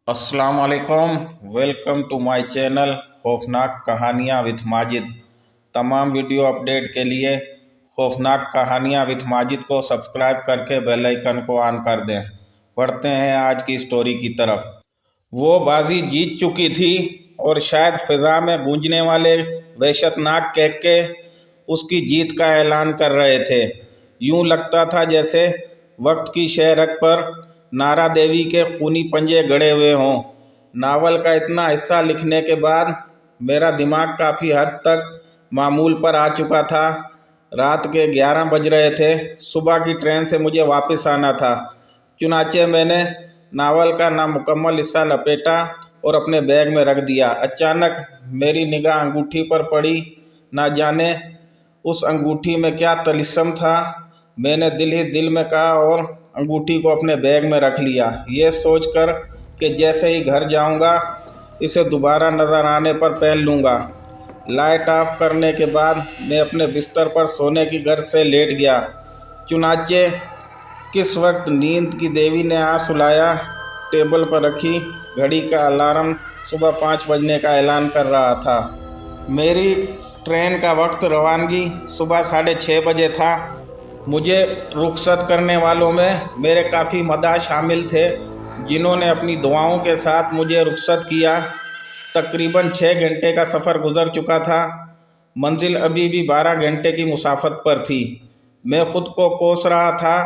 अस्सलाम वालेकुम। Welcome to my channel खौफनाक कहानियाँ विथ माजिद। तमाम वीडियो अपडेट के लिए खौफनाक कहानियाँ विथ माजिद को सब्सक्राइब करके बेल आइकन को ऑन कर दें। बढ़ते हैं आज की स्टोरी की तरफ। वो बाजी जीत चुकी थी और शायद फ़िज़ा में गूंजने वाले वहशतनाक कहके उसकी जीत का ऐलान कर रहे थे। यूं लगता था जैसे वक्त की शहरक पर नारा देवी के खूनी पंजे गड़े हुए हों। नावल का इतना हिस्सा लिखने के बाद मेरा दिमाग काफ़ी हद तक मामूल पर आ चुका था। रात के 11 बज रहे थे। सुबह की ट्रेन से मुझे वापस आना था। चुनाचे मैंने नावल का नामुकम्मल हिस्सा लपेटा और अपने बैग में रख दिया। अचानक मेरी निगाह अंगूठी पर पड़ी। ना जाने उस अंगूठी में क्या तलिस्म था। मैंने दिल ही दिल में कहा और अंगूठी को अपने बैग में रख लिया, ये सोचकर कि जैसे ही घर जाऊंगा इसे दोबारा नज़र आने पर पहन लूँगा। लाइट ऑफ करने के बाद मैं अपने बिस्तर पर सोने की गर्ज से लेट गया। चुनाचे किस वक्त नींद की देवी ने आ सुलाया। टेबल पर रखी घड़ी का अलार्म सुबह 5 बजने का ऐलान कर रहा था। मेरी ट्रेन का वक्त रवानगी सुबह 6:30 बजे था। मुझे रुखसत करने वालों में मेरे काफ़ी मदाह शामिल थे, जिन्होंने अपनी दुआओं के साथ मुझे रुखसत किया। तकरीबन 6 घंटे का सफ़र गुज़र चुका था। मंजिल अभी भी 12 घंटे की मुसाफत पर थी। मैं ख़ुद को कोस रहा था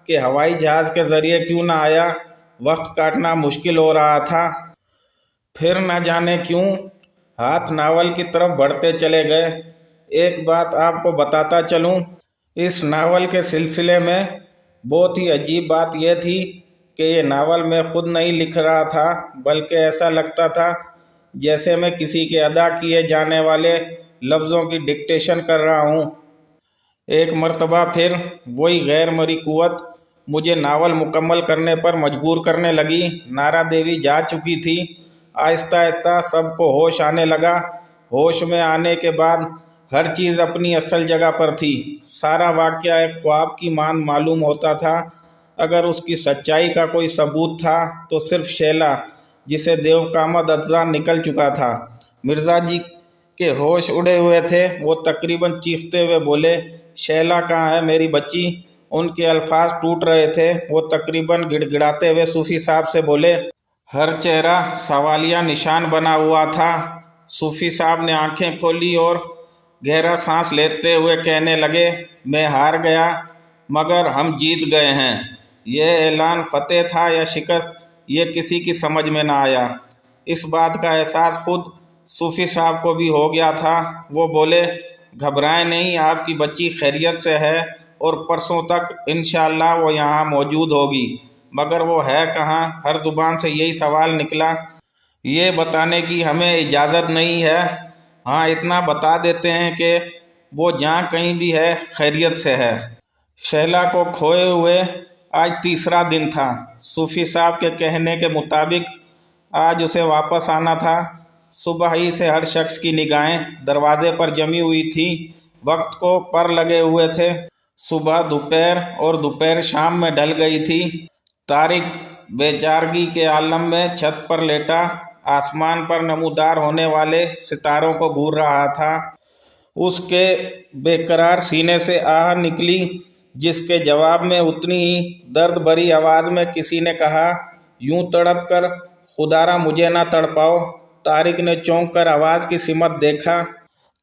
कि हवाई जहाज़ के ज़रिए क्यों ना आया। वक्त काटना मुश्किल हो रहा था। फिर न जाने क्यों हाथ नावल की तरफ बढ़ते चले गए। एक बात आपको बताता चलूं, इस नावल के सिलसिले में बहुत ही अजीब बात यह थी कि ये नावल मैं खुद नहीं लिख रहा था, बल्कि ऐसा लगता था जैसे मैं किसी के अदा किए जाने वाले लफ्ज़ों की डिक्टेशन कर रहा हूँ। एक मर्तबा फिर वही गैर मरी कुव्वत मुझे नावल मुकम्मल करने पर मजबूर करने लगी। नारा देवी जा चुकी थी। आहिस्ता आहिस्ता सबको होश आने लगा। होश में आने के बाद हर चीज़ अपनी असल जगह पर थी। सारा वाक़या एक ख्वाब की मांद मालूम होता था। अगर उसकी सच्चाई का कोई सबूत था तो सिर्फ शैला, जिसे देवकामद अज्जा निकल चुका था। मिर्ज़ा जी के होश उड़े हुए थे। वो तकरीबन चीखते हुए बोले, शैला कहाँ है मेरी बच्ची। उनके अल्फाज टूट रहे थे। वो तकरीबन गिड़गिड़ाते हुए सूफ़ी साहब से बोले। हर चेहरा सवालिया निशान बना हुआ था। सूफ़ी साहब ने आंखें खोली और गहरा सांस लेते हुए कहने लगे, मैं हार गया मगर हम जीत गए हैं। यह ऐलान फ़तेह था या शिकस्त, ये किसी की समझ में ना आया। इस बात का एहसास खुद सूफ़ी साहब को भी हो गया था। वो बोले, घबराएं नहीं, आपकी बच्ची खैरियत से है और परसों तक इंशाअल्लाह वो यहाँ मौजूद होगी। मगर वो है कहाँ? हर ज़ुबान से यही सवाल निकला। ये बताने की हमें इजाज़त नहीं है। हाँ, इतना बता देते हैं कि वो जहाँ कहीं भी है खैरियत से है। शैला को खोए हुए आज तीसरा दिन था। सूफ़ी साहब के कहने के मुताबिक आज उसे वापस आना था। सुबह ही से हर शख्स की निगाहें दरवाजे पर जमी हुई थी। वक्त को पर लगे हुए थे। सुबह दोपहर और दोपहर शाम में ढल गई थी। तारिक बेचारगी के आलम में छत पर लेटा आसमान पर नमूदार होने वाले सितारों को घूर रहा था। उसके बेकरार सीने से आह निकली, जिसके जवाब में उतनी ही दर्द भरी आवाज़ में किसी ने कहा, यूं तड़प कर खुदारा मुझे ना तड़पाओ। तारिक ने चौंक कर आवाज़ की सिमत देखा।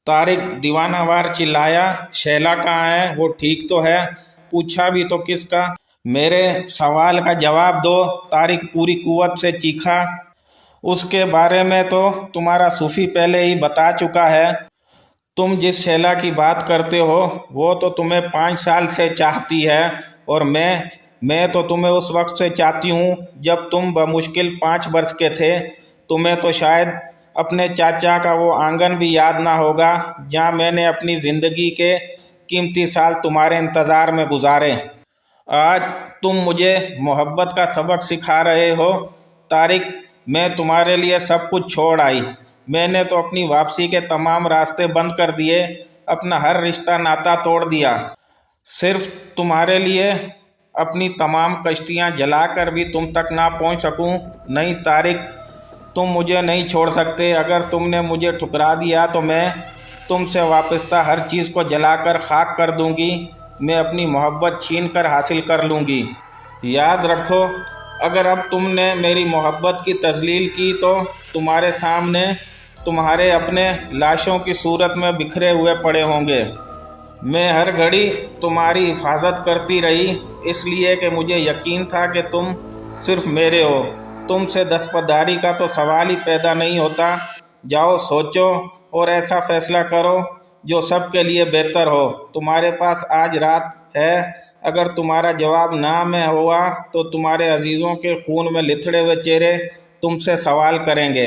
तारिक दीवानावार चिल्लाया, शैला कहाँ है? वो ठीक तो है? पूछा भी तो किसका? मेरे सवाल का जवाब दो। तारिक पूरी कुव्वत से चीखा। उसके बारे में तो तुम्हारा सूफ़ी पहले ही बता चुका है। तुम जिस शैला की बात करते हो वो तो तुम्हें 5 साल से चाहती है और मैं तो तुम्हें उस वक्त से चाहती हूँ जब तुम बमुश्किल 5 वर्ष के थे। तुम्हें तो शायद अपने चाचा का वो आंगन भी याद ना होगा जहाँ मैंने अपनी ज़िंदगी के कीमती साल तुम्हारे इंतज़ार में गुजारे। आज तुम मुझे मोहब्बत का सबक सिखा रहे हो। तारिक, मैं तुम्हारे लिए सब कुछ छोड़ आई। मैंने तो अपनी वापसी के तमाम रास्ते बंद कर दिए, अपना हर रिश्ता नाता तोड़ दिया, सिर्फ तुम्हारे लिए। अपनी तमाम कश्तियाँ जलाकर भी तुम तक ना पहुँच सकूँ? नहीं तारिक, तुम मुझे नहीं छोड़ सकते। अगर तुमने मुझे ठुकरा दिया तो मैं तुमसे वाबस्ता हर चीज़ को जलाकर खाक कर दूंगी। मैं अपनी मोहब्बत छीन कर हासिल कर लूँगी। याद रखो, अगर अब तुमने मेरी मोहब्बत की तज़लील की तो तुम्हारे सामने तुम्हारे अपने लाशों की सूरत में बिखरे हुए पड़े होंगे। मैं हर घड़ी तुम्हारी हिफाजत करती रही, इसलिए कि मुझे यकीन था कि तुम सिर्फ मेरे हो। तुमसे दस्तबरदारी का तो सवाल ही पैदा नहीं होता। जाओ, सोचो और ऐसा फ़ैसला करो जो सबके लिए बेहतर हो। तुम्हारे पास आज रात है। अगर तुम्हारा जवाब ना में हुआ तो तुम्हारे अजीज़ों के खून में लिथड़े हुए चेहरे तुमसे सवाल करेंगे।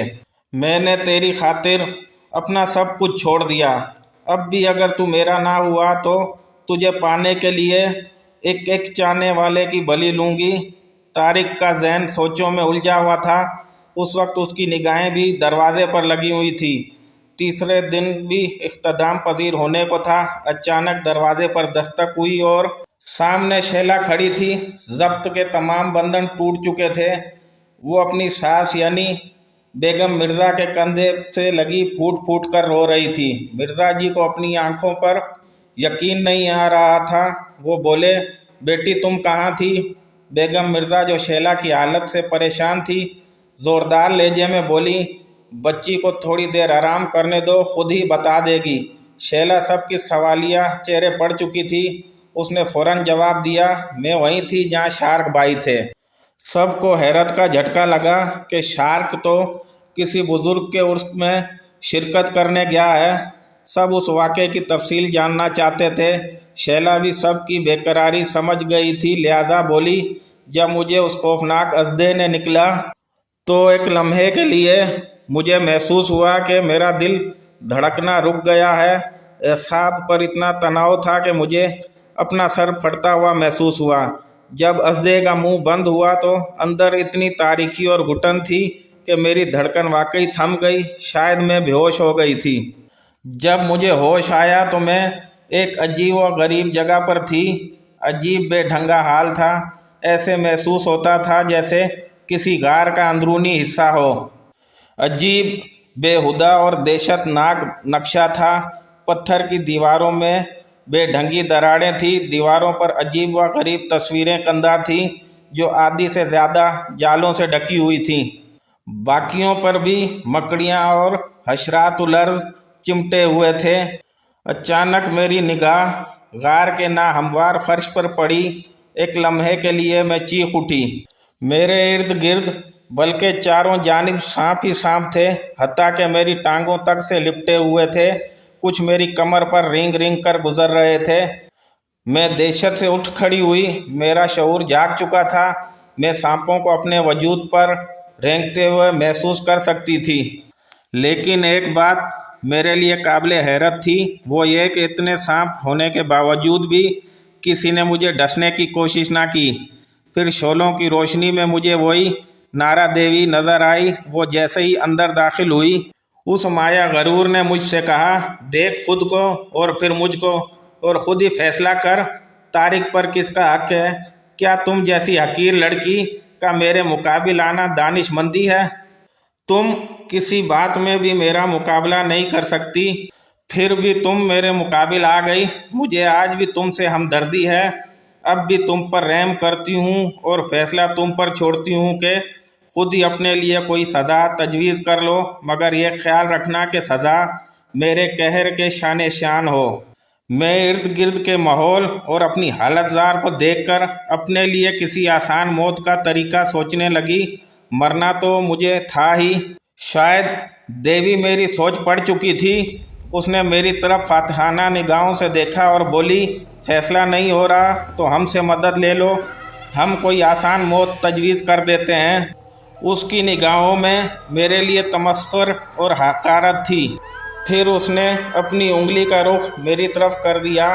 मैंने तेरी खातिर अपना सब कुछ छोड़ दिया। अब भी अगर तू मेरा ना हुआ तो तुझे पाने के लिए एक एक चाहने वाले की बलि लूँगी। तारिक का ज़हन सोचों में उलझा हुआ था। उस वक्त उसकी निगाहें भी दरवाजे पर लगी हुई थी। तीसरे दिन भी इख्तिताम पजीर होने को था। अचानक दरवाजे पर दस्तक हुई और सामने शैला खड़ी थी। ज़ब्त के तमाम बंधन टूट चुके थे। वो अपनी सास यानी बेगम मिर्ज़ा के कंधे से लगी फूट फूट कर रो रही थी। मिर्ज़ा जी को अपनी आंखों पर यकीन नहीं आ रहा था। वो बोले, बेटी तुम कहाँ थी? बेगम मिर्ज़ा, जो शैला की हालत से परेशान थी, ज़ोरदार लहजे में बोली, बच्ची को थोड़ी देर आराम करने दो, खुद ही बता देगी। शैला सबकी सवालिया चेहरे पड़ चुकी थी। उसने फ़ौरन जवाब दिया, मैं वहीं थी जहाँ शार्क भाई थे। सबको हैरत का झटका लगा कि शार्क तो किसी बुज़ुर्ग के उर्स में शिरकत करने गया है। सब उस वाक़े की तफसील जानना चाहते थे। शैला भी सब की बेकरारी समझ गई थी, लिहाजा बोली, जब मुझे उस खौफनाक अजदे ने निकला तो एक लम्हे के लिए मुझे महसूस हुआ कि मेरा दिल धड़कना रुक गया है। एसाब पर इतना तनाव था कि मुझे अपना सर फटता हुआ महसूस हुआ। जब अजदे का मुंह बंद हुआ तो अंदर इतनी तारीकी और घुटन थी कि मेरी धड़कन वाकई थम गई। शायद मैं बेहोश हो गई थी। जब मुझे होश आया तो मैं एक अजीब और गरीब जगह पर थी। अजीब बेढंगा हाल था। ऐसे महसूस होता था जैसे किसी गार का अंदरूनी हिस्सा हो। अजीब, बेहुदा और दहशतनाक नक्शा था। पत्थर की दीवारों में बेढंगी दरारें थी। दीवारों पर अजीब व गरीब तस्वीरें कंधा थीं जो आधी से ज़्यादा जालों से ढकी हुई थीं। बाकियों पर भी मकड़ियाँ और हशरातुल अर्ज़ चिमटे हुए थे। अचानक मेरी निगाह गार के नाहमवार फर्श पर पड़ी। एक लम्हे के लिए मैं चीख उठी। मेरे इर्द गिर्द बल्कि चारों जानिब सांप ही सांप थे, हत्ता कि मेरी टांगों तक से लिपटे हुए थे। कुछ मेरी कमर पर रेंग रेंग कर गुजर रहे थे। मैं दहशत से उठ खड़ी हुई। मेरा शऊर जाग चुका था। मैं सांपों को अपने वजूद पर रेंगते हुए महसूस कर सकती थी। लेकिन एक बात मेरे लिए काबिले हैरत थी, वो ये कि इतने सांप होने के बावजूद भी किसी ने मुझे डसने की कोशिश ना की। फिर शोलों की रोशनी में मुझे वही नारा देवी नज़र आई। वो जैसे ही अंदर दाखिल हुई, उस माया गरूर ने मुझसे कहा, देख खुद को और फिर मुझको और ख़ुद ही फैसला कर, तारिक पर किसका हक है। क्या तुम जैसी हकीर लड़की का मेरे मुकाबिल आना दानिशमंदी है? तुम किसी बात में भी मेरा मुकाबला नहीं कर सकती, फिर भी तुम मेरे मुकाबिल आ गई। मुझे आज भी तुमसे हमदर्दी है। अब भी तुम पर रहम करती हूँ और फैसला तुम पर छोड़ती हूँ कि खुद ही अपने लिए कोई सज़ा तजवीज़ कर लो, मगर यह ख्याल रखना कि सज़ा मेरे कहर के शान शान हो। मैं इर्द गिर्द के माहौल और अपनी हालत ज़ार को देखकर अपने लिए किसी आसान मौत का तरीका सोचने लगी। मरना तो मुझे था ही। शायद देवी मेरी सोच पढ़ चुकी थी। उसने मेरी तरफ फातहाना निगाहों से देखा और बोली, फैसला नहीं हो रहा तो हमसे मदद ले लो, हम कोई आसान मौत तजवीज़ कर देते हैं। उसकी निगाहों में मेरे लिए तमस्खुर और हकारत थी। फिर उसने अपनी उंगली का रुख मेरी तरफ कर दिया।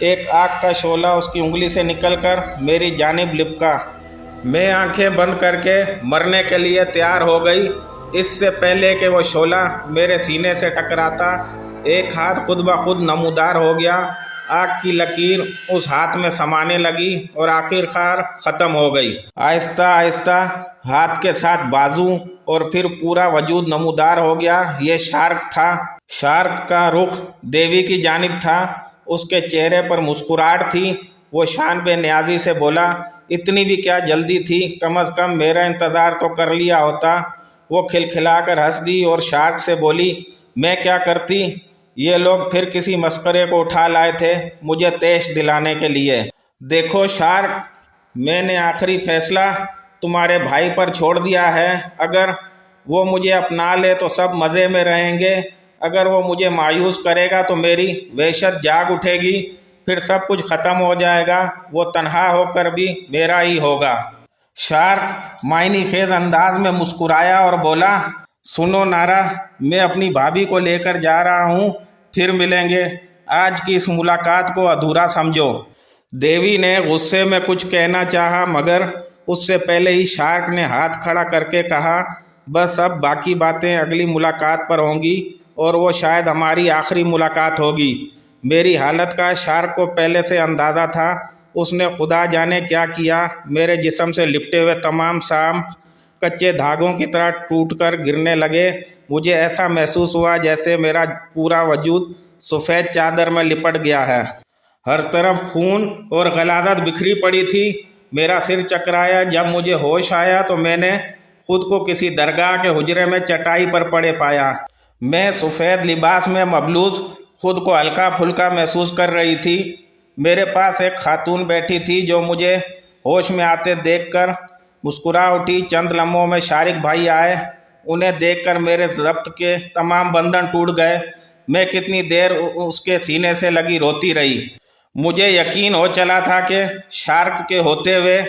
एक आग का शोला उसकी उंगली से निकलकर मेरी जानिब लिपका। मैं आंखें बंद करके मरने के लिए तैयार हो गई। इससे पहले कि वो शोला मेरे सीने से टकराता, एक हाथ खुद ब खुद नमूदार हो गया आग की लकीर उस हाथ में समाने लगी और आखिरकार ख़त्म हो गई। आहिस्ता आहिस्ता हाथ के साथ बाजू और फिर पूरा वजूद नमूदार हो गया। ये शार्क था। शार्क का रुख देवी की जानिब था। उसके चेहरे पर मुस्कुराहट थी। वो शान बेनियाजी से बोला, इतनी भी क्या जल्दी थी, कम अज़ कम मेरा इंतज़ार तो कर लिया होता। वो खिलखिलाकर हंस दी और शार्क से बोली, मैं क्या करती, ये लोग फिर किसी मस्करे को उठा लाए थे मुझे तेश दिलाने के लिए। देखो शार्क, मैंने आखिरी फैसला तुम्हारे भाई पर छोड़ दिया है। अगर वो मुझे अपना ले तो सब मज़े में रहेंगे, अगर वो मुझे मायूस करेगा तो मेरी वहशत जाग उठेगी, फिर सब कुछ ख़त्म हो जाएगा। वो तन्हा होकर भी मेरा ही होगा। शार्क मायनी खेज अंदाज में मुस्कुराया और बोला, सुनो नारा, मैं अपनी भाभी को लेकर जा रहा हूँ, फिर मिलेंगे। आज की इस मुलाकात को अधूरा समझो। देवी ने गुस्से में कुछ कहना चाहा, मगर उससे पहले ही शार्क ने हाथ खड़ा करके कहा, बस अब बाकी बातें अगली मुलाकात पर होंगी और वो शायद हमारी आखिरी मुलाकात होगी। मेरी हालत का शार्क को पहले से अंदाज़ा था। उसने खुदा जाने क्या किया, मेरे जिस्म से लिपटे हुए तमाम सांप कच्चे धागों की तरह टूटकर गिरने लगे। मुझे ऐसा महसूस हुआ जैसे मेरा पूरा वजूद सफ़ेद चादर में लिपट गया है। हर तरफ खून और गलाज़त बिखरी पड़ी थी। मेरा सिर चकराया। जब मुझे होश आया तो मैंने खुद को किसी दरगाह के हुजरे में चटाई पर पड़े पाया। मैं सफ़ेद लिबास में मबलूस खुद को हल्का फुल्का महसूस कर रही थी। मेरे पास एक खातून बैठी थी जो मुझे होश में आते देखकर मुस्कुरा उठी। चंद लम्हों में शारिक भाई आए। उन्हें देखकर मेरे ज़ब्त के तमाम बंधन टूट गए। मैं कितनी देर उसके सीने से लगी रोती रही। मुझे यकीन हो चला था कि शार्क के होते हुए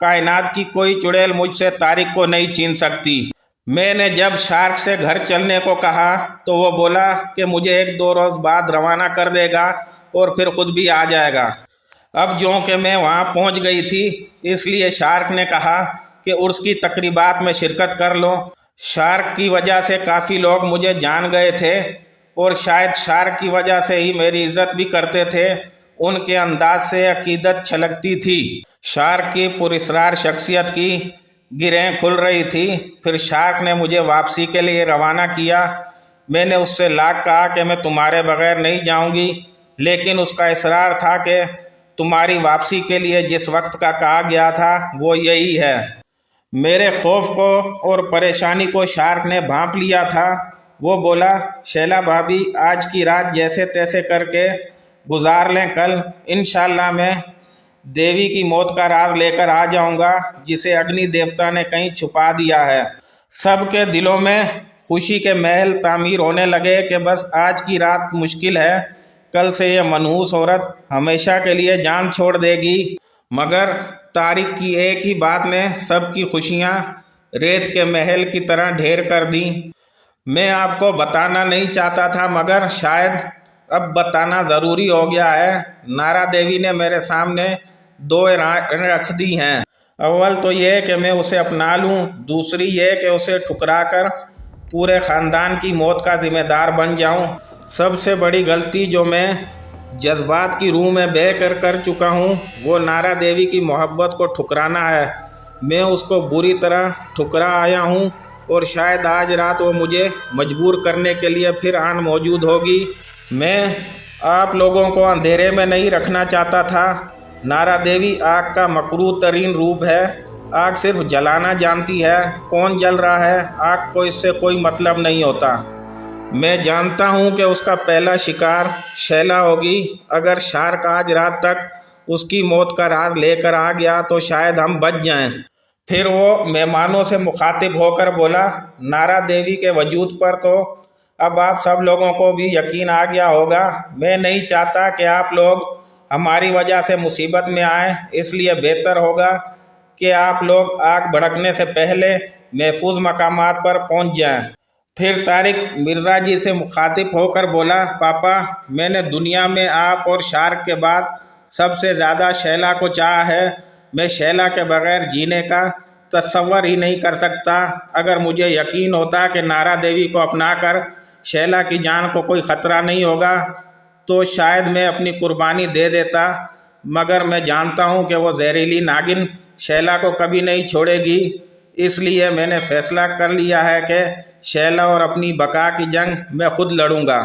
कायनात की कोई चुड़ैल मुझसे तारिक को नहीं छीन सकती। मैंने जब शार्क से घर चलने को कहा तो वो बोला कि मुझे 1-2 रोज़ बाद रवाना कर देगा और फिर खुद भी आ जाएगा। अब जो कि मैं वहाँ पहुँच गई थी, इसलिए शार्क ने कहा कि उर्स की तकरीबात में शिरकत कर लो। शार्क की वजह से काफ़ी लोग मुझे जान गए थे और शायद शार्क की वजह से ही मेरी इज्जत भी करते थे। उनके अंदाज से अकीदत छलकती थी। शार्क की पुरस्रार शख्सियत की गिरें खुल रही थी। फिर शार्क ने मुझे वापसी के लिए रवाना किया। मैंने उससे लाख कहा कि मैं तुम्हारे बगैर नहीं जाऊंगी, लेकिन उसका इसरार था कि तुम्हारी वापसी के लिए जिस वक्त का कहा गया था वो यही है। मेरे खौफ को और परेशानी को शार्क ने भांप लिया था। वो बोला, शैला भाभी, आज की रात जैसे तैसे करके गुजार लें। कल इंशाल्लाह मैं देवी की मौत का राज लेकर आ जाऊंगा, जिसे अग्नि देवता ने कहीं छुपा दिया है। सबके दिलों में खुशी के महल तामीर होने लगे कि बस आज की रात मुश्किल है, कल से यह मनहूस औरत हमेशा के लिए जान छोड़ देगी। मगर तारिक की एक ही बात ने सबकी खुशियाँ रेत के महल की तरह ढेर कर दी। मैं आपको बताना नहीं चाहता था, मगर शायद अब बताना ज़रूरी हो गया है। नारा देवी ने मेरे सामने 2 राहें रख दी हैं। अव्वल तो ये कि मैं उसे अपना लूँ, दूसरी ये कि उसे ठुकरा कर पूरे ख़ानदान की मौत का ज़िम्मेदार बन जाऊँ। सबसे बड़ी गलती जो मैं जज्बात की रूह में बह कर चुका हूँ वो नारा देवी की मोहब्बत को ठुकराना है। मैं उसको बुरी तरह ठुकरा आया हूँ और शायद आज रात वो मुझे मजबूर करने के लिए फिर आन मौजूद होगी। मैं आप लोगों को अंधेरे में नहीं रखना चाहता था। नारा देवी आग का मकरूह तरीन रूप है। आग सिर्फ जलाना जानती है। कौन जल रहा है, आग को इससे कोई मतलब नहीं होता। मैं जानता हूँ कि उसका पहला शिकार शैला होगी। अगर शार्क आज रात तक उसकी मौत का राज लेकर आ गया तो शायद हम बच जाएं। फिर वो मेहमानों से मुखातिब होकर बोला, नारा देवी के वजूद पर तो अब आप सब लोगों को भी यकीन आ गया होगा। मैं नहीं चाहता कि आप लोग हमारी वजह से मुसीबत में आएँ, इसलिए बेहतर होगा कि आप लोग आग भड़कने से पहले महफूज मकामात पर पहुंच जाएं। फिर तारिक मिर्ज़ा जी से मुखातिब होकर बोला, पापा, मैंने दुनिया में आप और शार्क के बाद सबसे ज़्यादा शैला को चाहा है। मैं शैला के बगैर जीने का तस्वर ही नहीं कर सकता। अगर मुझे यकीन होता कि नारा देवी को अपनाकर शैला की जान को कोई ख़तरा नहीं होगा تو شاید میں اپنی قربانی دے دیتا، مگر میں جانتا ہوں کہ وہ زہریلی ناگن شیلا کو کبھی نہیں چھوڑے گی، اس لیے میں نے فیصلہ کر لیا ہے کہ شیلا اور اپنی بقا کی جنگ میں خود لڑوں گا۔